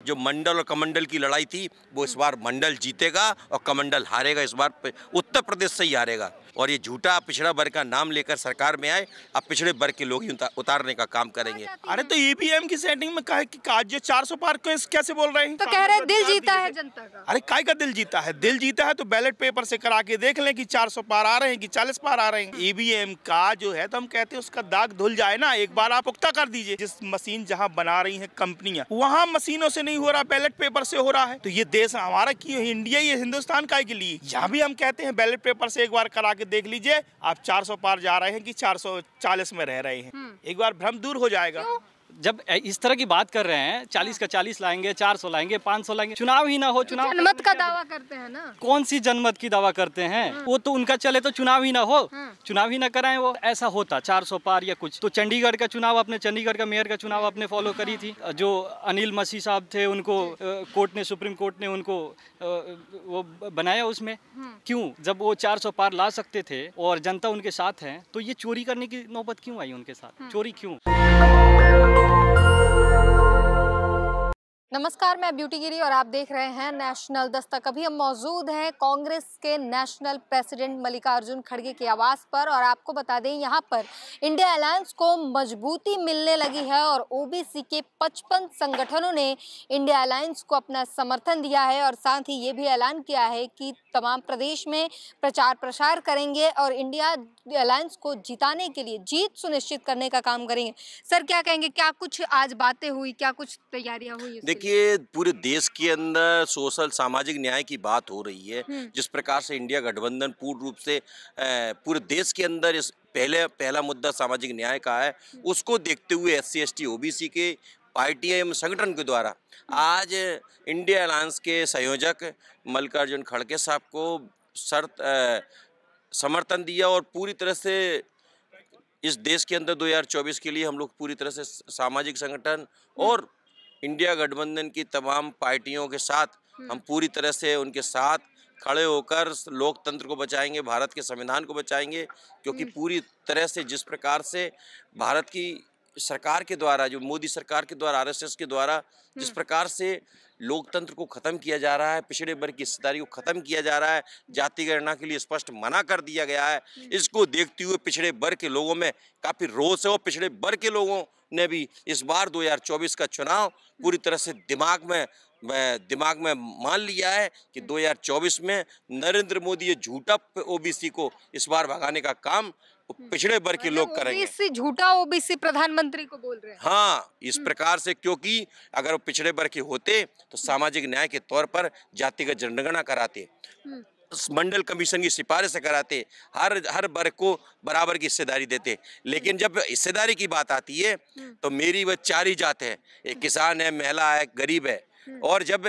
जो मंडल और कमंडल की लड़ाई थी वो इस बार मंडल जीतेगा और कमंडल हारेगा। इस बार उत्तर प्रदेश से ही हारेगा। और ये झूठा पिछड़ा वर्ग का नाम लेकर सरकार में आए, अब पिछड़े वर्ग के लोग ही उतारने का काम करेंगे। अरे तो ईवीएम की सेटिंग में कहा कि आज जो 400 पार कैसे बोल रहे हैं? तो कह रहे हैं दिल जीता है जनता का। अरे काय का दिल जीता है? दिल जीता है तो बैलेट पेपर से करा के देख लें कि 400 पार आ रहे हैं कि 40 पार आ रहे हैं। ईवीएम का जो है तो हम कहते हैं उसका दाग धुल जाए ना, एक बार आप पुख्ता कर दीजिए। जिस मशीन जहाँ बना रही है कंपनियां, वहाँ मशीनों से नहीं हो रहा, बैलेट पेपर से हो रहा है। तो ये देश हमारा क्यों, इंडिया, ये हिंदुस्तान का के लिए। यहाँ भी हम कहते हैं बैलेट पेपर से एक बार करा के देख लीजिए, आप 400 पार जा रहे हैं कि 440 में रह रहे हैं। एक बार भ्रम दूर हो जाएगा। जब इस तरह की बात कर रहे हैं, 40 का 40 लाएंगे, 400 लाएंगे, 500 लाएंगे, चुनाव ही ना हो। चुनाव जनमत का दावा करते हैं ना। कौन सी जनमत की दावा करते हैं? वो तो उनका चले तो चुनाव ही ना हो, चुनाव ही ना कराएं। वो ऐसा होता 400 पार या कुछ तो चंडीगढ़ का चुनाव, अपने चंडीगढ़ का मेयर का चुनाव आपने फॉलो करी थी। जो अनिल मसीह साहब थे उनको कोर्ट ने, सुप्रीम कोर्ट ने उनको वो बनाया उसमें। क्यों? जब वो 400 पार ला सकते थे और जनता उनके साथ है, तो ये चोरी करने की नौबत क्यों आई उनके साथ? चोरी क्यों? नमस्कार, मैं ब्यूटी गिरी और आप देख रहे हैं नेशनल दस्तक। अभी हम मौजूद हैं कांग्रेस के नेशनल प्रेसिडेंट मल्लिकार्जुन खड़गे के आवास पर और आपको बता दें यहाँ पर इंडिया अलायंस को मजबूती मिलने लगी है और ओबीसी के 55 संगठनों ने इंडिया अलायंस को अपना समर्थन दिया है और साथ ही ये भी ऐलान किया है कि तमाम प्रदेश में प्रचार प्रसार करेंगे और इंडिया अलायंस को जिताने के लिए, जीत सुनिश्चित करने का काम करेंगे। सर क्या कहेंगे, क्या कुछ आज बातें हुई, क्या कुछ तैयारियां हुई? देखिए, पूरे देश के अंदर सोशल सामाजिक न्याय की बात हो रही है। जिस प्रकार से इंडिया गठबंधन पूर्ण रूप से पूरे देश के अंदर इस पहला मुद्दा सामाजिक न्याय का है, उसको देखते हुए SC ST OBC के पार्टियां एवं संगठन के द्वारा आज इंडिया अलायंस के संयोजक मल्लिकार्जुन खड़गे साहब को समर्थन दिया और पूरी तरह से इस देश के अंदर 2024 के लिए हम लोग पूरी तरह से सामाजिक संगठन और इंडिया गठबंधन की तमाम पार्टियों के साथ हम पूरी तरह से उनके साथ खड़े होकर लोकतंत्र को बचाएंगे, भारत के संविधान को बचाएंगे। क्योंकि पूरी तरह से जिस प्रकार से भारत की सरकार के द्वारा, जो मोदी सरकार के द्वारा, RSS के द्वारा जिस प्रकार से लोकतंत्र को खत्म किया जा रहा है, पिछड़े वर्ग की हिस्सेदारी को खत्म किया जा रहा है, जाति गणना के लिए स्पष्ट मना कर दिया गया है, इसको देखते हुए पिछड़े वर्ग के लोगों में काफी रोष है और पिछड़े वर्ग के लोगों ने भी इस बार 2024 का चुनाव पूरी तरह से दिमाग में मान लिया है कि 2024 में नरेंद्र मोदी ये झूठा OBC को इस बार भगाने का काम पिछड़े वर्ग के लोग करेंगे। OBC झूठा OBC प्रधानमंत्री को बोल रहे हैं। हाँ, इस प्रकार से, क्योंकि अगर वो पिछड़े वर्ग के होते तो सामाजिक न्याय के तौर पर जातिगत जनगणना कराते, मंडल कमीशन की सिफारिश कराते, हर वर्ग को बराबर की हिस्सेदारी देते। लेकिन जब हिस्सेदारी की बात आती है तो मेरी वह 4 ही जात है, एक किसान है, महिला है, गरीब है। और जब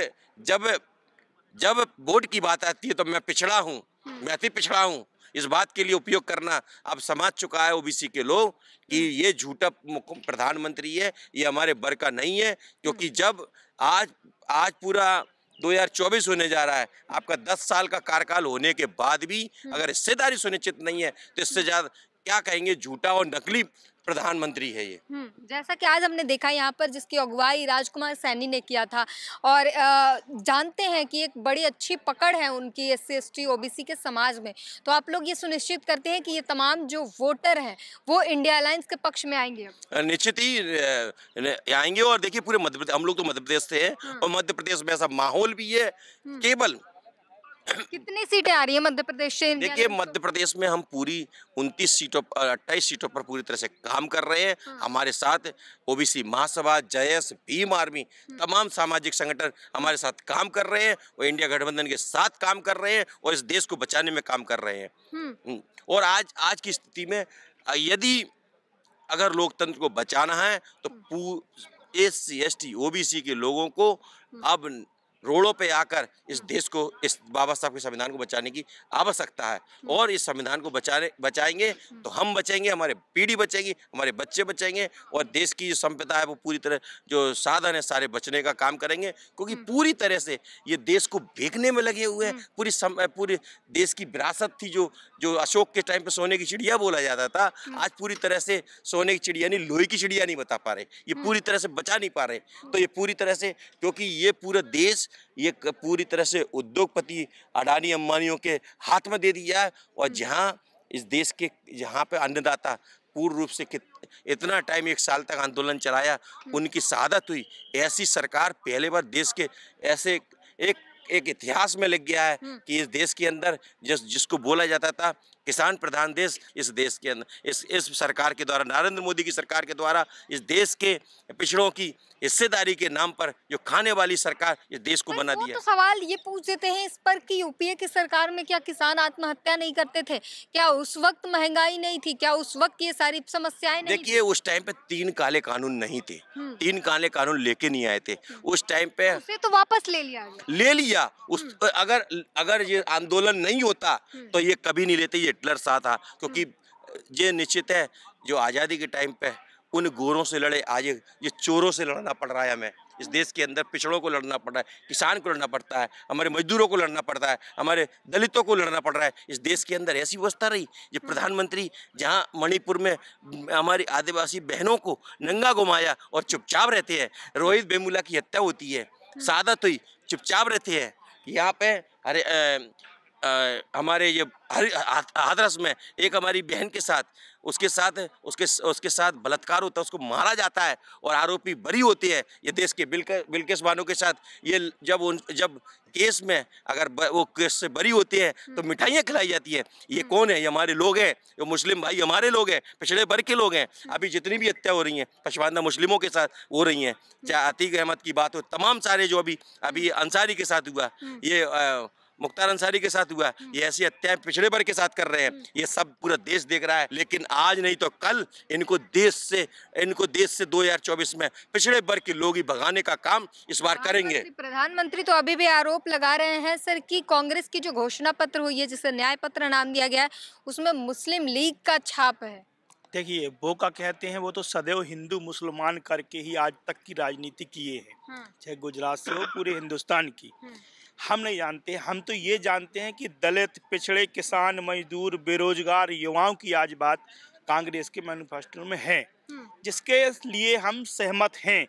वोट की बात आती है तो मैं पिछड़ा हूँ, मैं अति पिछड़ा हूँ, इस बात के लिए उपयोग करना अब समझ चुका है OBC के लोग कि ये झूठा प्रधानमंत्री है, ये हमारे वर्ग का नहीं है। क्योंकि जब आज पूरा 2024 होने जा रहा है, आपका 10 साल का कार्यकाल होने के बाद भी अगर हिस्सेदारी सुनिश्चित नहीं है तो इससे ज्यादा क्या कहेंगे, झूठा और नकली प्रधानमंत्री है ये। जैसा कि आज हमने देखा यहाँ पर जिसकी अगुवाई राजकुमार सैनी ने किया था और जानते हैं कि एक बड़ी अच्छी पकड़ है उनकी SC ST OBC के समाज में, तो आप लोग ये सुनिश्चित करते हैं कि ये तमाम जो वोटर हैं वो इंडिया अलायंस के पक्ष में आएंगे? निश्चित ही आएंगे। और देखिए, पूरे मध्य प्रदेश, हम लोग तो मध्य प्रदेश से हैं और मध्य प्रदेश में ऐसा माहौल भी है। केवल कितनी सीटें आ रही है मध्य प्रदेश से? देखिए, मध्य प्रदेश में हम पूरी 28 सीटों पर पूरी तरह से काम कर रहे हैं। हमारे साथ OBC महासभा, JS, भीम आर्मी, तमाम सामाजिक संगठन हमारे साथ काम कर रहे हैं और इंडिया गठबंधन के साथ काम कर रहे हैं और इस देश को बचाने में काम कर रहे हैं। और आज की स्थिति में यदि अगर लोकतंत्र को बचाना है तो SC ST OBC के लोगों को अब रोडों पे आकर इस देश को, इस बाबा साहब के संविधान को बचाने की आवश्यकता है। और इस संविधान को बचाएंगे तो हम बचेंगे, हमारे पीढ़ी बचेगी, हमारे बच्चे बचेंगे, और देश की जो संपदा है वो पूरी तरह, जो साधन है सारे बचने का काम करेंगे। क्योंकि पूरी तरह से ये देश को बेचने में लगे हुए हैं। पूरी देश की विरासत थी, जो अशोक के टाइम पे सोने की चिड़िया बोला जाता था, आज पूरी तरह से सोने की चिड़िया नहीं, लोहे की चिड़िया नहीं बता पा रहे, ये पूरी तरह से बचा नहीं पा रहे। तो ये पूरी तरह से, क्योंकि ये पूरा देश ये पूरी तरह से उद्योगपति अडानी अंबानियों के हाथ में दे दिया है। और जहां इस देश के, जहां पे अन्नदाता पूर्ण रूप से इतना टाइम 1 साल तक आंदोलन चलाया, उनकी शहादत हुई, ऐसी सरकार पहले बार देश के ऐसे एक इतिहास में लिख गया है कि इस देश के अंदर जिसको बोला जाता था किसान प्रधान देश, इस देश के अंदर इस सरकार के द्वारा, नरेंद्र मोदी की सरकार के द्वारा, इस देश के पिछड़ों की हिस्सेदारी के नाम पर जो खाने वाली सरकार इस देश को बना दिया। तो सवाल ये पूछ देते हैं इस पर कि यूपीए की सरकार में क्या किसान आत्महत्या नहीं करते थे? क्या उस वक्त महंगाई नहीं थी? क्या उस वक्त ये सारी समस्याएं नहीं? देखिए, उस टाइम पे 3 काले कानून नहीं थे, 3 काले कानून लेके नहीं आए थे उस टाइम पे। उसे तो वापस ले लिया। अगर ये आंदोलन नहीं होता तो ये कभी नहीं लेते, ये हिटलर साथ था। क्योंकि ये निश्चित है, जो आज़ादी के टाइम पे उन गोरों से लड़े, आज ये चोरों से लड़ना पड़ रहा है हमें। इस देश के अंदर पिछड़ों को लड़ना पड़ रहा है, किसान को लड़ना पड़ता है, हमारे मजदूरों को लड़ना पड़ता है, हमारे दलितों को लड़ना पड़ रहा है। इस देश के अंदर ऐसी व्यवस्था रही, ये प्रधानमंत्री जहां मणिपुर में हमारी आदिवासी बहनों को नंगा घुमाया और चुपचाप रहते हैं। रोहित वेमुला की हत्या होती है, शहादत हुई, चुपचाप रहते हैं। यहाँ पे हमारे ये हाथरस में एक हमारी बहन के साथ उसके साथ बलात्कार होता है, उसको मारा जाता है और आरोपी बरी होते हैं। ये देश के बिल्किस बानो के साथ ये जब केस में अगर वो केस से बरी होते हैं तो मिठाइयाँ खिलाई जाती है। ये कौन है? ये हमारे लोग हैं, ये मुस्लिम भाई हमारे लोग हैं, पिछड़े वर्ग के लोग हैं। अभी जितनी भी हत्या हो रही हैं पशवाना मुस्लिमों के साथ हो रही हैं, चाहे अतीक अहमद की बात हो, तमाम सारे जो अभी अंसारी के साथ हुआ, ये मुख्तार अंसारी के साथ हुआ, ये ऐसी हत्याएं पिछड़े वर्ग के साथ कर रहे हैं। ये सब पूरा देश देख रहा है। लेकिन आज नहीं तो कल इनको देश से 2024 में पिछड़े वर्ग के लोग ही भगाने का काम इस बार करेंगे। प्रधानमंत्री तो अभी भी आरोप लगा रहे हैं सर कि कांग्रेस की जो घोषणा पत्र हुई है, जिसे न्याय पत्र नाम दिया गया है, उसमें मुस्लिम लीग का छाप है। देखिए, वो क्या कहते हैं, वो तो सदैव हिंदू मुसलमान करके ही आज तक की राजनीति किए हैं, चाहे गुजरात से हो, पूरे हिंदुस्तान की। हम नहीं जानते, हम तो ये जानते हैं कि दलित, पिछड़े, किसान, मजदूर, बेरोजगार युवाओं की आज बात कांग्रेस के मैनिफेस्टो में है, जिसके लिए हम सहमत हैं।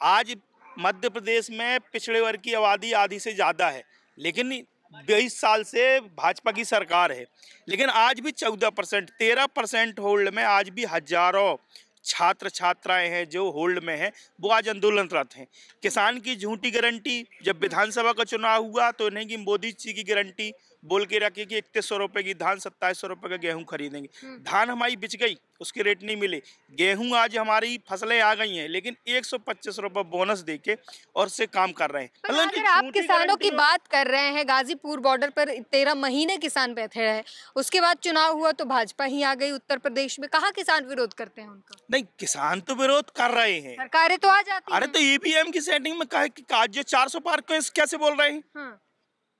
आज मध्य प्रदेश में पिछड़े वर्ग की आबादी आधी से ज़्यादा है, लेकिन 22 साल से भाजपा की सरकार है, लेकिन आज भी 14%, 13% होल्ड में आज भी हजारों छात्र छात्राएं हैं जो होल्ड में हैं, वो आज आंदोलनरत हैं। किसान की झूठी गारंटी, जब विधानसभा का चुनाव हुआ तो इन्हें की मोदी जी की गारंटी बोल के रखी कि 3100 रुपये की धान, 2700 रुपये का गेहूं खरीदेंगे। धान हमारी बिच गई, उसके रेट नहीं मिले। गेहूं आज हमारी फसलें आ गई हैं, लेकिन 125 रुपये बोनस देके और से काम कर रहे हैं। अगर आप किसानों की बात कर रहे हैं, गाजीपुर बॉर्डर पर 13 महीने किसान बैठे रहे, उसके बाद चुनाव हुआ तो भाजपा ही आ गई उत्तर प्रदेश में। कहाँ किसान विरोध करते हैं उनका? नहीं, किसान तो विरोध कर रहे हैं, सरकारें तो आ जाती अरे तो ईवीएम की सेटिंग में कहा कि आज जो 400 पार कैसे बोल रहे हैं?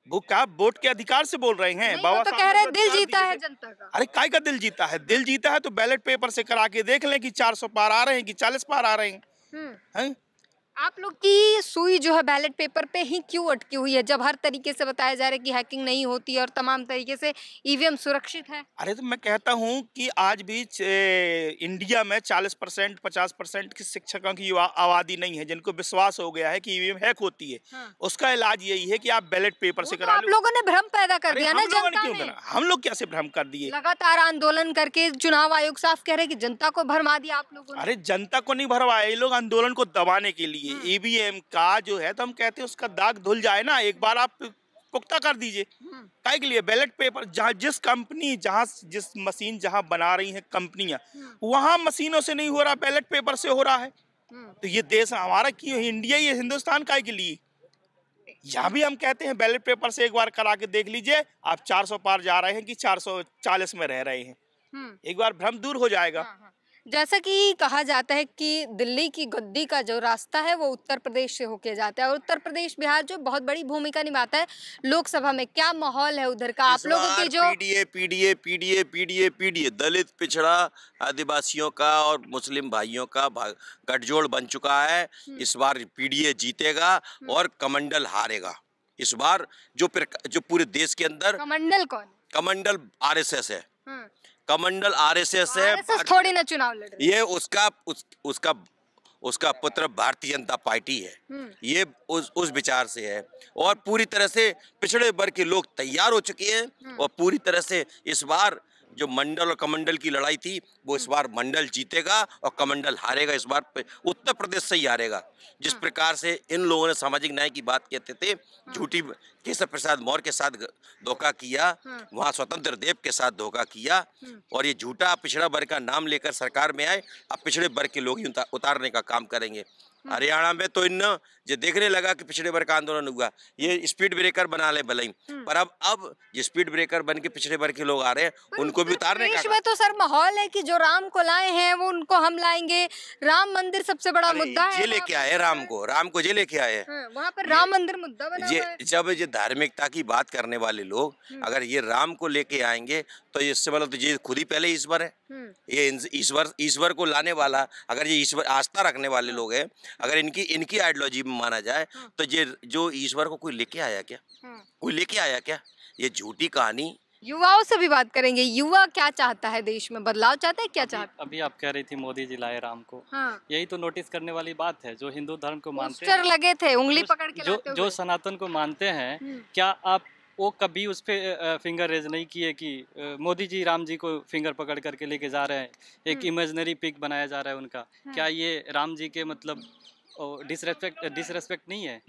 वो क्या वोट के अधिकार से बोल रहे हैं? बाबा तो कह रहे हैं दिल जीता है जनता का। अरे काय का दिल जीता है? दिल जीता है तो बैलेट पेपर से करा के देख लें कि 400 पार आ रहे हैं कि 40 पार आ रहे हैं। आप लोग की सुई जो है बैलेट पेपर पे ही क्यों अटकी हुई है, जब हर तरीके से बताया जा रहा है कि हैकिंग नहीं होती और तमाम तरीके से ईवीएम सुरक्षित है? अरे तो मैं कहता हूं कि आज भी इंडिया में 40%, 50% की शिक्षकों की आबादी नहीं है जिनको विश्वास हो गया है कि ईवीएम हैक होती है। उसका इलाज यही है कि आप बैलेट पेपर से करा लो। आप लोगों ने भ्रम पैदा कर दिया ना जनता में। हम लोग कैसे भ्रम कर दिए? लगातार आंदोलन करके चुनाव आयोग साफ कह रहे हैं कि जनता को भरमा दिया आप लोगों ने। अरे जनता को नहीं भरवाया, ये लोग आंदोलन को दबाने के लिए। ईवीएम का जो है, तो हम कहते हैं उसका दाग धुल जाए ना, एक बार आप पुख्ता कर दीजिए। काय के लिए? बैलेट पेपर जिस मशीन जहां बना रही है कंपनियां, वहां मशीनों से नहीं हो रहा, बैलेट पेपर से हो रहा है। तो ये देश हमारा क्यों, इंडिया, ये हिंदुस्तान काय के लिए? यहाँ भी हम कहते हैं बैलेट पेपर से एक बार करा के देख लीजिए, आप 400 पार जा रहे हैं कि 440 में रह रहे हैं, एक बार भ्रम दूर हो जाएगा। जैसा कि कहा जाता है कि दिल्ली की गद्दी का जो रास्ता है वो उत्तर प्रदेश से होके जाता है और उत्तर प्रदेश बिहार जो बहुत बड़ी भूमिका निभाता है लोकसभा में। क्या माहौल है उधर का आप लोगों की जो पीडीए दलित पिछड़ा आदिवासियों का और मुस्लिम भाइयों का गठजोड़ बन चुका है। इस बार पीडीए जीतेगा और कमंडल हारेगा। इस बार जो पूरे देश के अंदर कमंडल कौन है? कमंडल आरएसएस है। कमंडल आरएसएस है। आरएसएस थोड़ी ना चुनाव लड़ रही है। ये उसका पुत्र भारतीय जनता पार्टी है। ये उस विचार से है और पूरी तरह से पिछड़े वर्ग के लोग तैयार हो चुके हैं और पूरी तरह से इस बार जो मंडल और कमंडल की लड़ाई थी वो इस बार मंडल जीतेगा और कमंडल हारेगा। इस बार उत्तर प्रदेश से ही हारेगा। जिस प्रकार से इन लोगों ने सामाजिक न्याय की बात कहते थे, झूठी केशव प्रसाद मौर्य के साथ धोखा किया, वहाँ स्वतंत्र देव के साथ धोखा किया और ये झूठा पिछड़ा वर्ग का नाम लेकर सरकार में आए। अब पिछड़े वर्ग के लोग ही उतारने का काम करेंगे। हरियाणा में तो इन जो देखने लगा कि पिछड़े वर्ग का आंदोलन हुआ, ये स्पीड ब्रेकर बना ले भले ही, पर अब ये स्पीड ब्रेकर बन के पिछड़े वर्ग के लोग आ रहे हैं, उनको भी उतारने का। देश में तो सर माहौल है कि जो राम को लाए हैं वो उनको हम लाएंगे। राम मंदिर सबसे बड़ा मुद्दा है। ये लेके आए राम को ये लेके आए। वहाँ पर राम मंदिर मुद्दा बना हुआ है। जब ये धार्मिकता की बात करने वाले लोग अगर ये राम को लेके आएंगे तो इससे मतलब तो ये खुद ही पहले ईश्वर है। ये ईश्वर को लाने वाला, अगर ये ईश्वर आस्था रखने वाले लोग हैं, अगर इनकी आइडियोलॉजी में माना जाए तो ये जो ईश्वर को कोई लेके आया क्या? कोई लेके आया क्या? ये झूठी कहानी। युवाओं से भी बात करेंगे। युवा क्या चाहता है? देश में बदलाव चाहता है? क्या चाहता है? अभी आप कह रही थी मोदी जी लाए राम को। हाँ। यही तो नोटिस करने वाली बात है। जो हिंदू धर्म को मानते पोस्टर लगे थे उंगली पकड़ के लाते हुए। जो सनातन को मानते हैं, क्या आप वो कभी उस पे फिंगर रेज नहीं किए कि मोदी जी राम जी को फिंगर पकड़ करके लेके जा रहे हैं, एक इमेजिनरी पिक बनाया जा रहा है उनका? क्या ये राम जी के मतलब डिसरेस्पेक्ट नहीं है?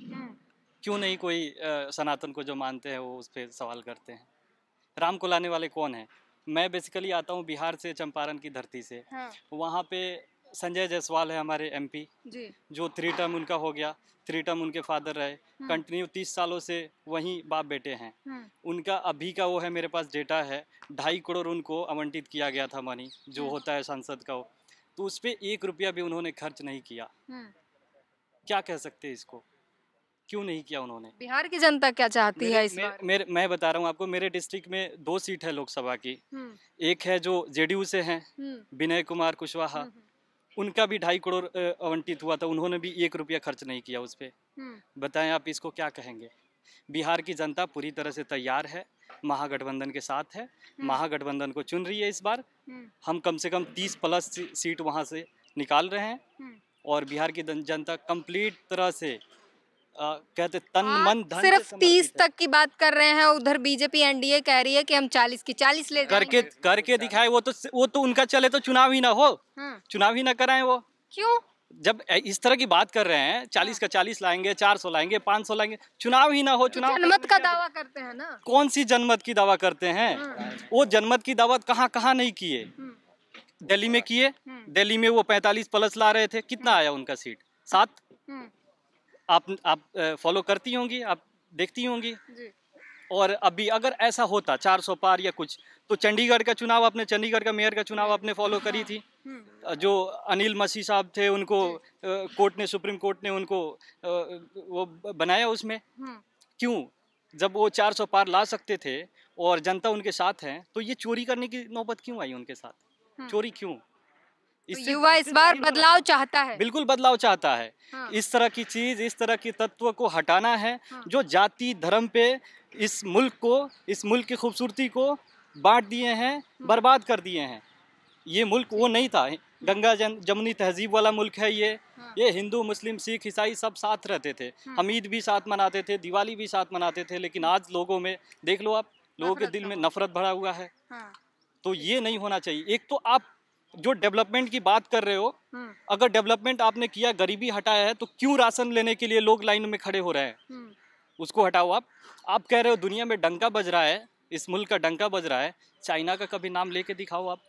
क्यों नहीं कोई सनातन को जो मानते हैं वो उस पर सवाल करते हैं? राम को लाने वाले कौन है? मैं बेसिकली आता हूँ बिहार से, चंपारण की धरती से। वहाँ पे संजय जायसवाल है हमारे एमपी जी, जो 3 टर्म उनका हो गया, 3 टर्म उनके फादर रहे, कंटिन्यू 30 सालों से वहीं बाप बेटे हैं। उनका अभी का वो है, मेरे पास डेटा है, 2.5 करोड़ उनको आवंटित किया गया था मनी, जो होता है सांसद का, तो उस पर 1 रुपया भी उन्होंने खर्च नहीं किया। क्या कह सकते हैं इसको? क्यों नहीं किया उन्होंने? बिहार की जनता क्या चाहती है इस बार? मैं बता रहा हूँ आपको, मेरे डिस्ट्रिक्ट में 2 सीट है लोकसभा की। एक है जो जेडीयू से हैं, विनय कुमार कुशवाहा, उनका भी 2.5 करोड़ आवंटित हुआ था, उन्होंने भी 1 रुपया खर्च नहीं किया उस पर। बताएं आप इसको क्या कहेंगे? बिहार की जनता पूरी तरह से तैयार है, महागठबंधन के साथ है, महागठबंधन को चुन रही है इस बार। हम कम से कम 30+ सीट वहाँ से निकाल रहे हैं और बिहार की जनता कंप्लीट तरह से कहते तन मन धन सिर्फ 30 तक की बात कर रहे हैं। उधर बीजेपी एनडीए कह रही है कि हम 40 की 40 ले करके दिखाए। वो तो उनका चले तो चुनाव ही ना हो, चुनाव ही ना कराएं वो। क्यों? जब इस तरह की बात कर रहे हैं, 40 का 40 लाएंगे, 400 लाएंगे, 500 लाएंगे, चुनाव ही ना हो। चुनाव जनमत का दावा करते हैं ना। कौन सी जनमत की दावा करते हैं? वो जनमत की दावा कहाँ नहीं किए? दिल्ली में किए। दिल्ली में वो 45+ ला रहे थे, कितना आया उनका सीट? 7। आप फॉलो करती होंगी, आप देखती होंगी। और अभी अगर ऐसा होता 400 पार या कुछ, तो चंडीगढ़ का चुनाव आपने, चंडीगढ़ का मेयर का चुनाव आपने फॉलो करी थी। जो अनिल मसीह साहब थे, उनको सुप्रीम कोर्ट ने उनको वो बनाया उसमें। क्यों? जब वो 400 पार ला सकते थे और जनता उनके साथ है, तो ये चोरी करने की नौबत क्यों आई उनके साथ? चोरी क्यों? तो युवा इस बार बदलाव चाहता है। बिल्कुल बदलाव चाहता है। इस तरह की चीज, इस तरह की तत्व को हटाना है जो जाति धर्म पे इस मुल्क की खूबसूरती को बांट दिए हैं, बर्बाद कर दिए हैं। ये मुल्क वो नहीं था, गंगा जमुनी तहजीब वाला मुल्क है ये हिंदू मुस्लिम सिख ईसाई सब साथ रहते थे, हम ईद भी साथ मनाते थे, दिवाली भी साथ मनाते थे। लेकिन आज लोगों में देख लो आप, लोगों के दिल में नफरत भरा हुआ है। तो ये नहीं होना चाहिए। एक तो आप जो डेवलपमेंट की बात कर रहे हो, अगर डेवलपमेंट आपने किया, गरीबी हटाया है, तो क्यों राशन लेने के लिए लोग लाइन में खड़े हो रहे हैं? उसको हटाओ। आप कह रहे हो दुनिया में डंका बज रहा है, इस मुल्क का डंका बज रहा है, चाइना का कभी नाम लेके दिखाओ आप।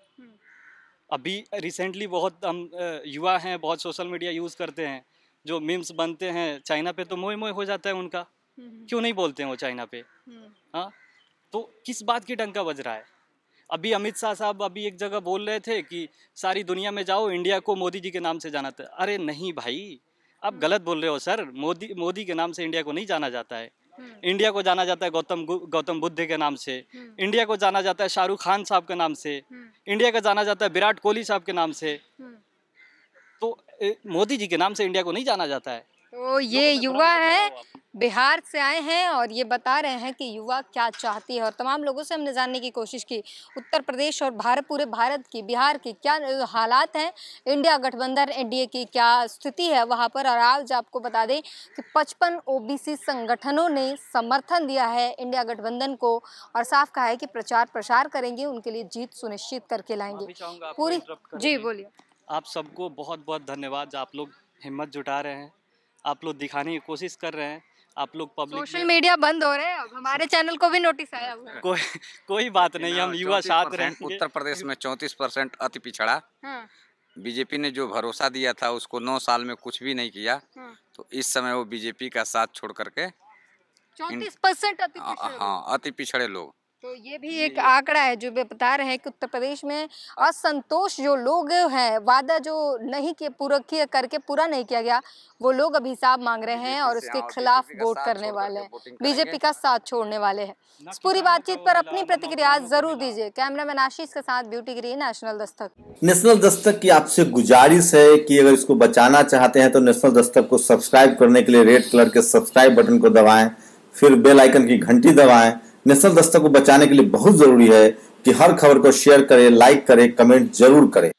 अभी रिसेंटली बहुत हम युवा हैं, बहुत सोशल मीडिया यूज़ करते हैं, जो मीम्स बनते हैं चाइना पे, तो मोए मोए हो जाता है उनका। क्यों नहीं बोलते हैं वो चाइना पे? हाँ, तो किस बात की डंका बज रहा है? अभी अमित शाह साहब अभी एक जगह बोल रहे थे कि सारी दुनिया में जाओ, इंडिया को मोदी जी के नाम से जाना था। अरे नहीं भाई, आप गलत बोल रहे हो सर। मोदी के नाम से इंडिया को नहीं जाना जाता है। इंडिया को जाना जाता है गौतम बुद्ध के नाम से, इंडिया को जाना जाता है शाहरुख खान साहब के नाम से, इंडिया का जाना जाता है विराट कोहली साहब के नाम से। तो मोदी जी के नाम से इंडिया को नहीं जाना जाता है। तो ये युवा है, बिहार से आए हैं और ये बता रहे हैं कि युवा क्या चाहती है। और तमाम लोगों से हमने जानने की कोशिश की उत्तर प्रदेश और पूरे भारत की, बिहार की क्या हालात हैं, इंडिया गठबंधन एनडीए की क्या स्थिति है वहाँ पर। और आज आपको बता दें कि 55 ओबीसी संगठनों ने समर्थन दिया है इंडिया गठबंधन को और साफ कहा है कि प्रचार प्रसार करेंगे, उनके लिए जीत सुनिश्चित करके लाएंगे पूरी। जी बोलिए। आप सबको बहुत बहुत धन्यवाद। आप लोग हिम्मत जुटा रहे हैं, आप लोग दिखाने की कोशिश कर रहे हैं, आप लोग पब्लिक सोशल मीडिया बंद हो रहे हैं, अब हमारे चैनल को भी नोटिस आया हुआ है। कोई बात नहीं, हम युवा साथ रहेंगे। उत्तर प्रदेश में 34% अति पिछड़ा। बीजेपी ने जो भरोसा दिया था उसको 9 साल में कुछ भी नहीं किया, तो इस समय वो बीजेपी का साथ छोड़ करके 34% अति पिछड़े। हाँ, अति पिछड़े लोग। तो ये भी एक आंकड़ा है जो वे बता रहे हैं कि उत्तर प्रदेश में असंतोष जो लोग हैं, वादा जो नहीं किए करके पूरा नहीं किया गया, वो लोग अभी हिसाब मांग रहे हैं और उसके खिलाफ वोट करने वाले हैं, बीजेपी का साथ छोड़ने वाले हैं। इस पूरी बातचीत पर अपनी प्रतिक्रिया जरूर दीजिए। कैमरामैन आशीष के साथ ब्यूटी गिरी, नेशनल दस्तक। नेशनल दस्तक की आपसे गुजारिश है कि अगर इसको बचाना चाहते हैं तो नेशनल दस्तक को सब्सक्राइब करने के लिए रेड कलर के सब्सक्राइब बटन को दबाएं, फिर बेल आइकन की घंटी दबाएं। नेशनल दस्तक को बचाने के लिए बहुत जरूरी है कि हर खबर को शेयर करें, लाइक करें, कमेंट जरूर करें।